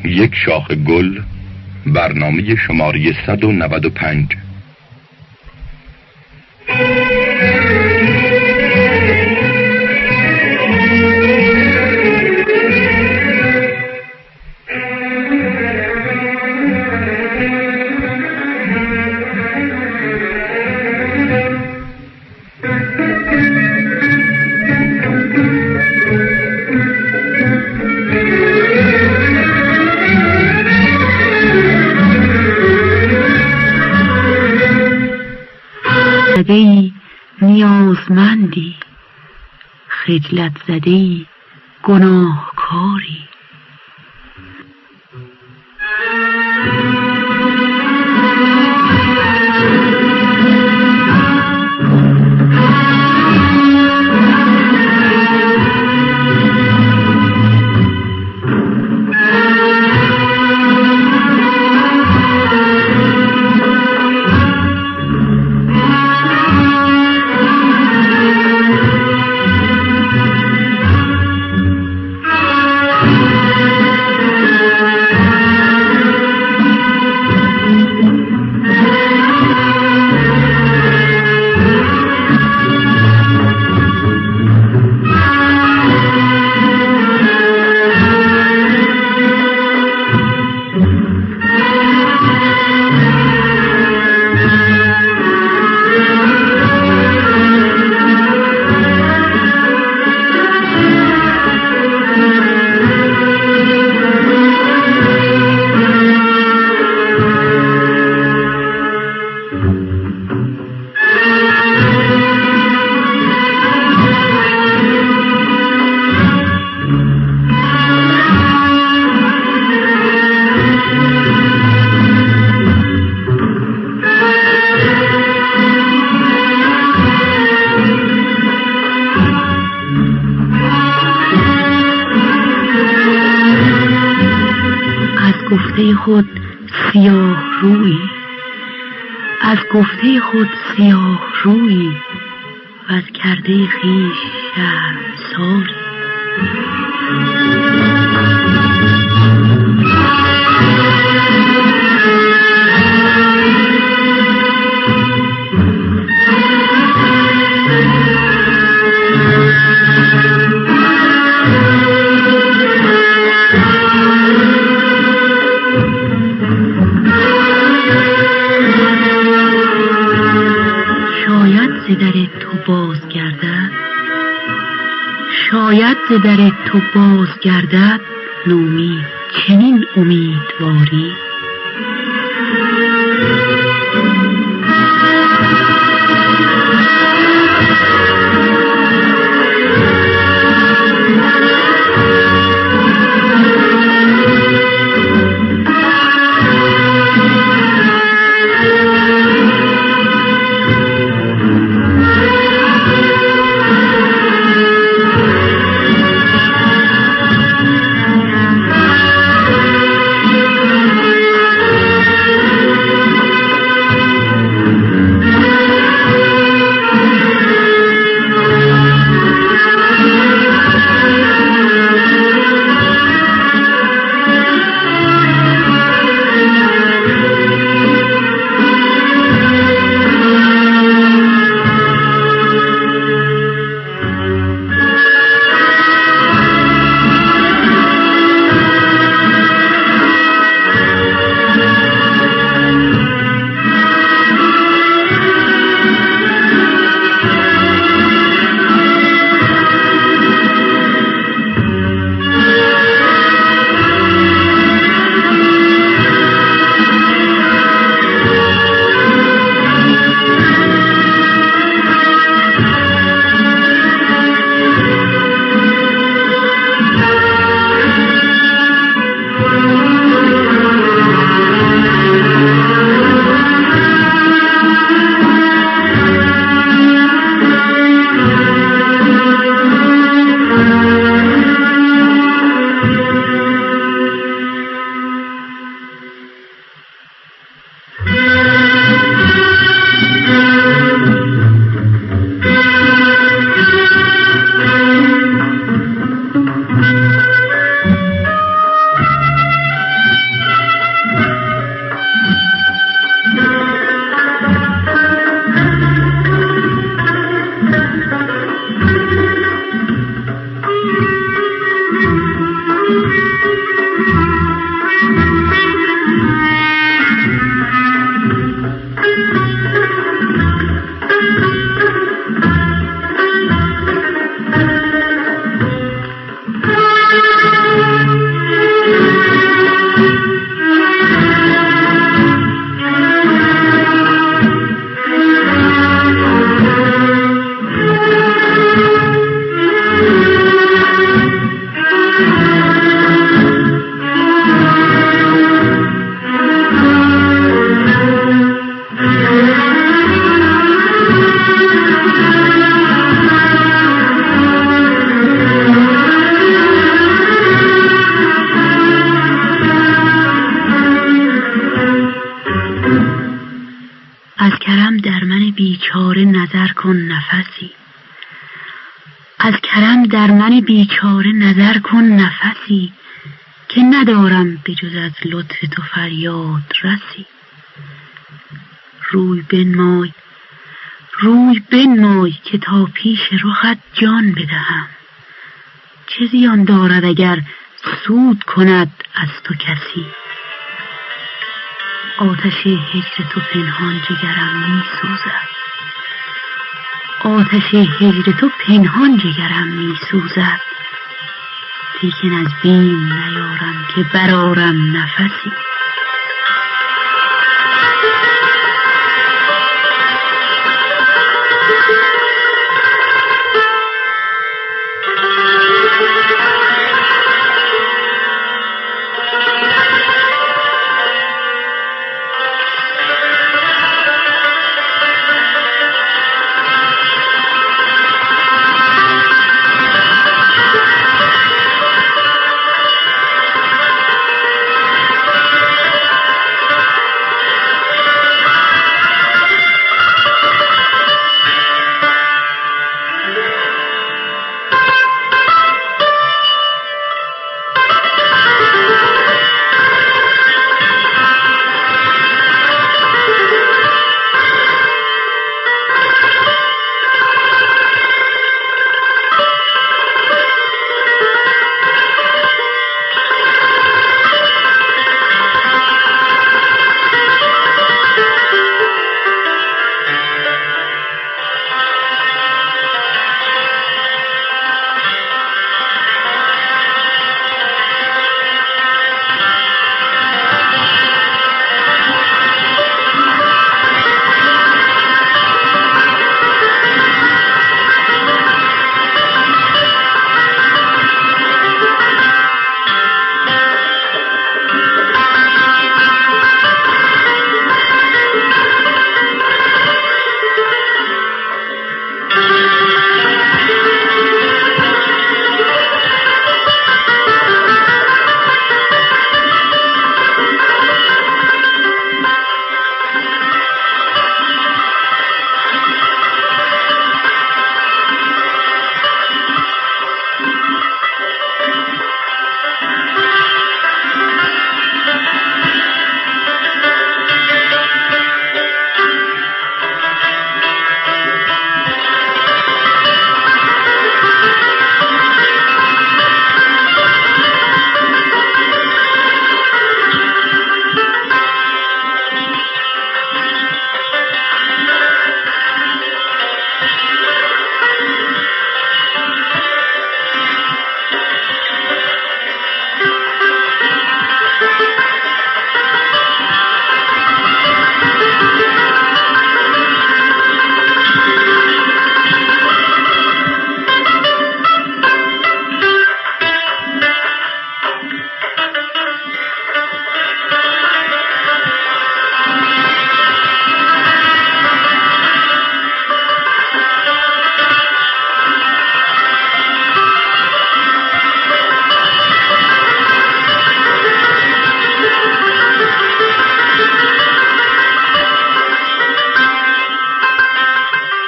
یک شاخ گل، برنامه شماره 195. زده‌ای نیازمندی، خجلت زده‌ای گناهکاری. گفته خود سیاه رویی، از گفته خود سیاه رویی و از کرده خویش شرمساری. شاید ز در تو باز گردد نومید چنین امیدواری. از کرم در من بیچاره نظر کن نفسی. از کرم در من بیچاره نظر کن نفسی، که ندارم به جز از لطف تو فریاد رسی. روی بنمای که تا پیش رخت جان بدهم. چه زیان دارد اگر سود کند از تو کسی. آتش هجر تو پنهان جگرم می سوزد. آتش هجر تو پنهان جگرم می سوزد. لیکن از بیم نیارم که برارم نفسی.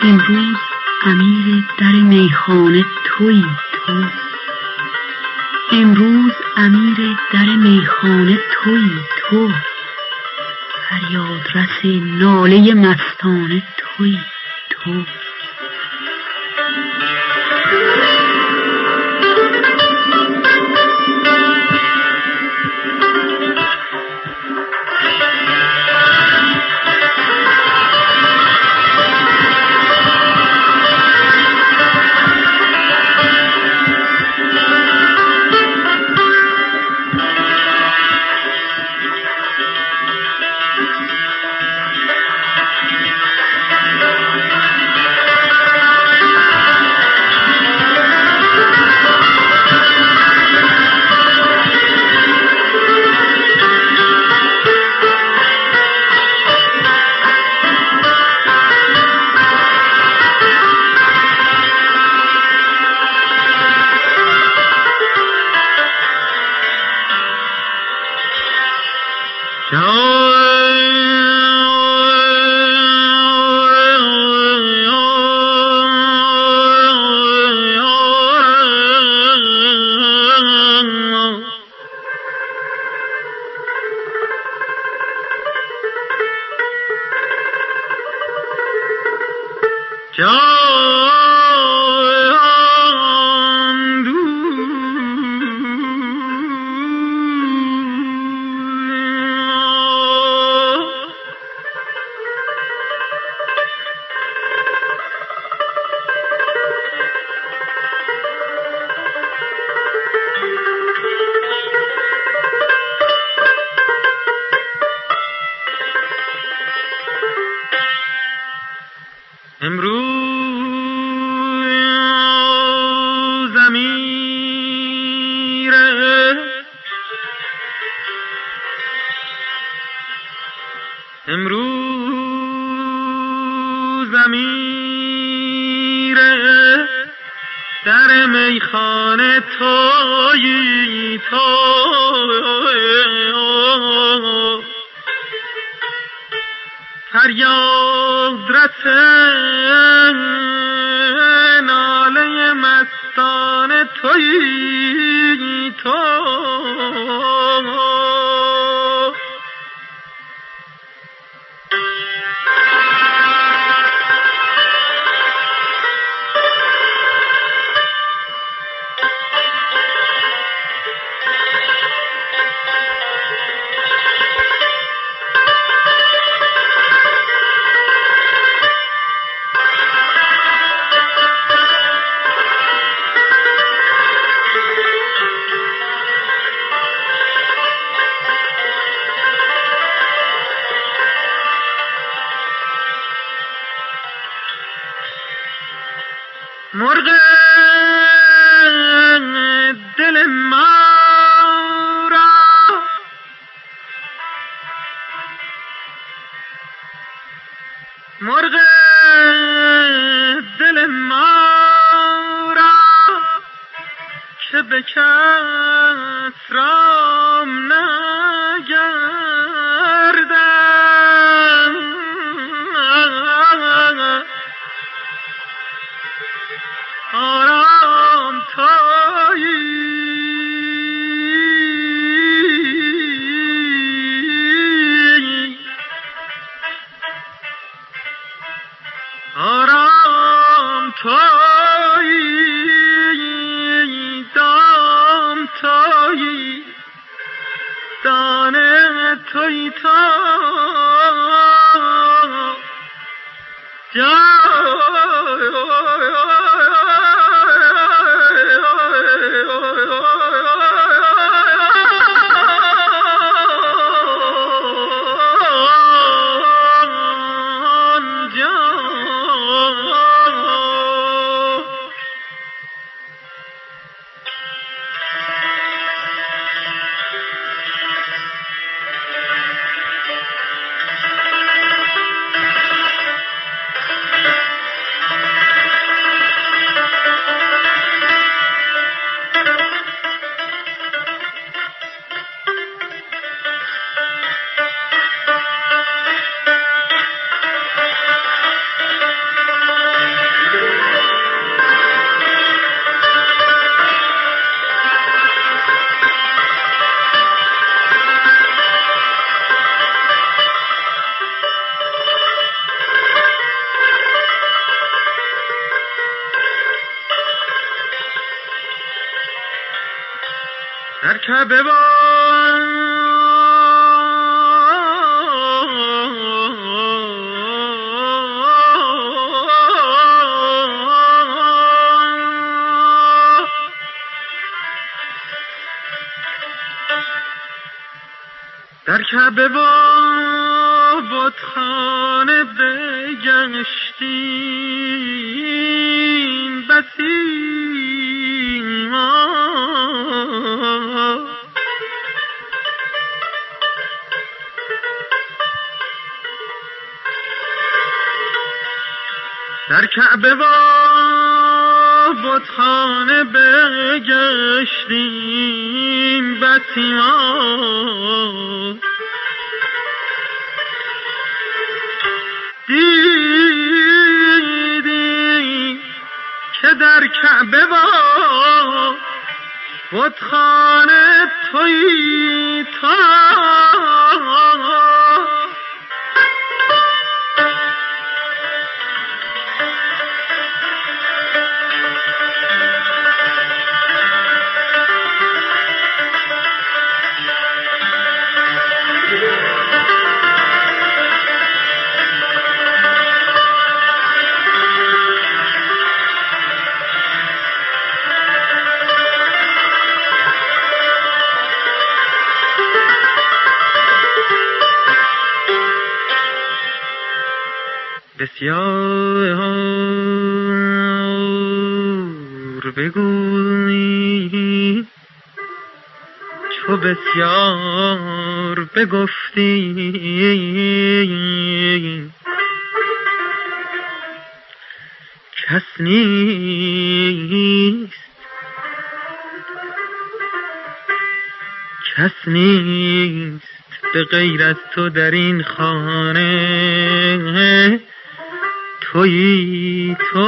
امروز امیر در میخانه تویی تو. امروز امیر در میخانه تویی تو. فریاد رس ناله مستانه تویی تو. امروز امیره در میخانه تویی تو، فریاد رسه ناله مستانه تویی تو. مرغ دل ما را مرغ دل ما را که به کس رام نگردم، آرام تویی آرام تویی، دام تویی، دانه تویی تو، در کعبه در کعبه و بتخانه بگشتیم بسی در کعبه و بتخانه بگشتیم بسی ما، دیدیم که در کعبه و بتخانه تویی تو، بسیار بگویی چو بسیار بگفتی کس نیست به غیر از تو در این خانه تویی تو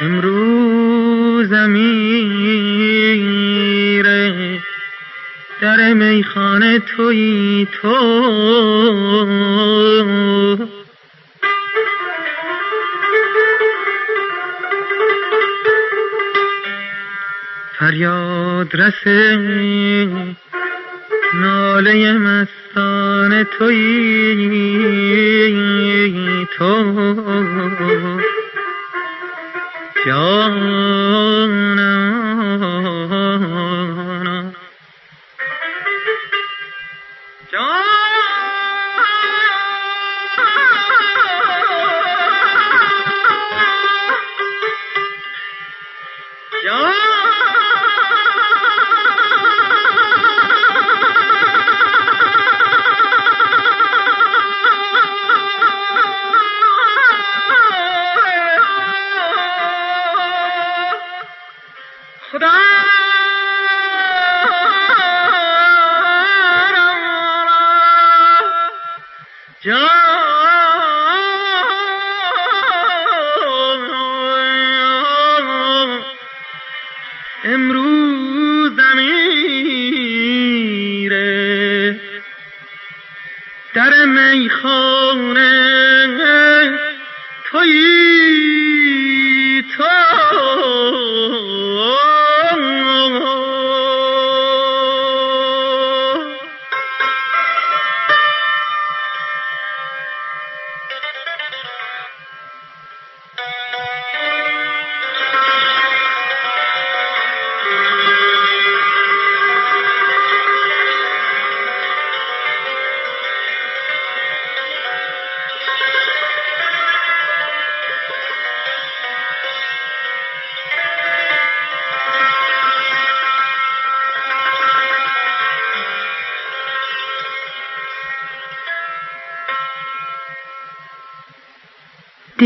امروز میره در میخانه تویی تو فریاد رسه ناله مستانه تویی تو جانم امروز میره در میخانه تویی تو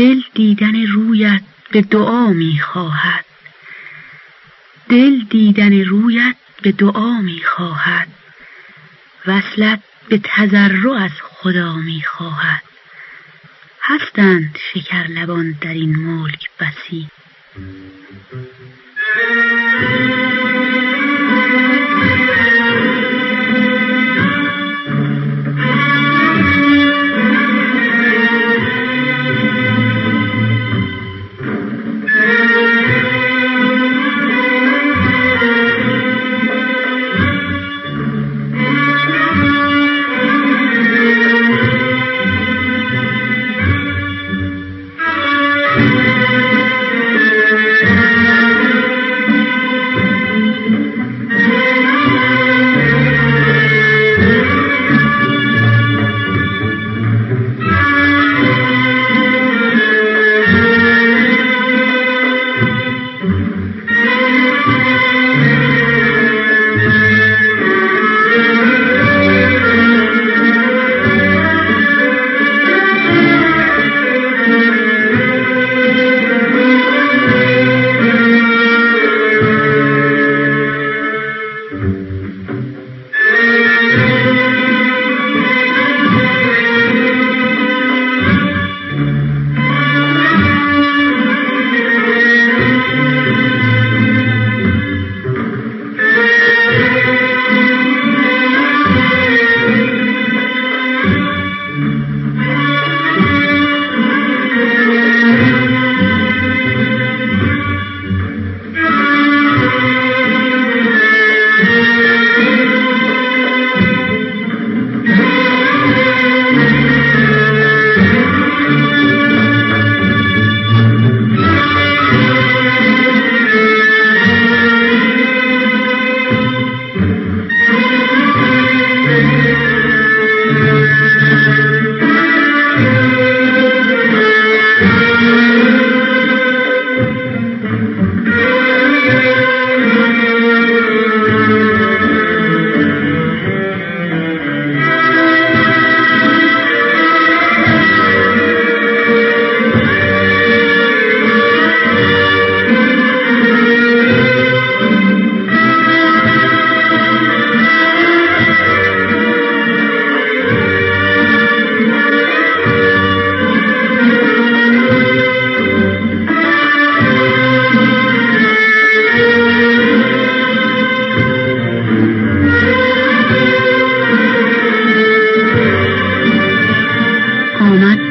دل دیدن رویت به دعا می‌خواهد، دل دیدن رویت به دعا می‌خواهد، وصلت به تضرع از خدا می‌خواهد. هستند شکر لبان در این ملک بسی.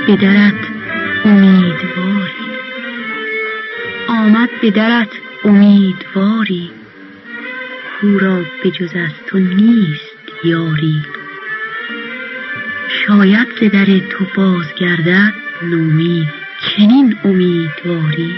به درت امیدواری، آمد به درت امیدواری، کو را به جز از تو نیست یاری. شاید ز در تو بازگردد نومید، چنین امیدواری.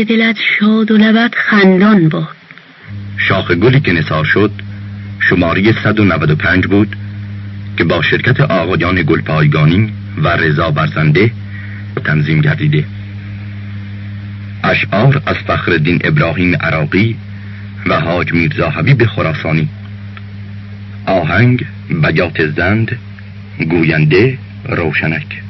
به دلت شاد و لبت خندان باد. شاخ گلی که نثار شد شماره 195 بود که با شرکت آقایان گلپایگانی و رضا برزنده تنظیم گردیده. اشعار از فخرالدین ابراهیم عراقی و حاج میرزا حبیب خراسانی. آهنگ بیات زند، گوینده روشنک.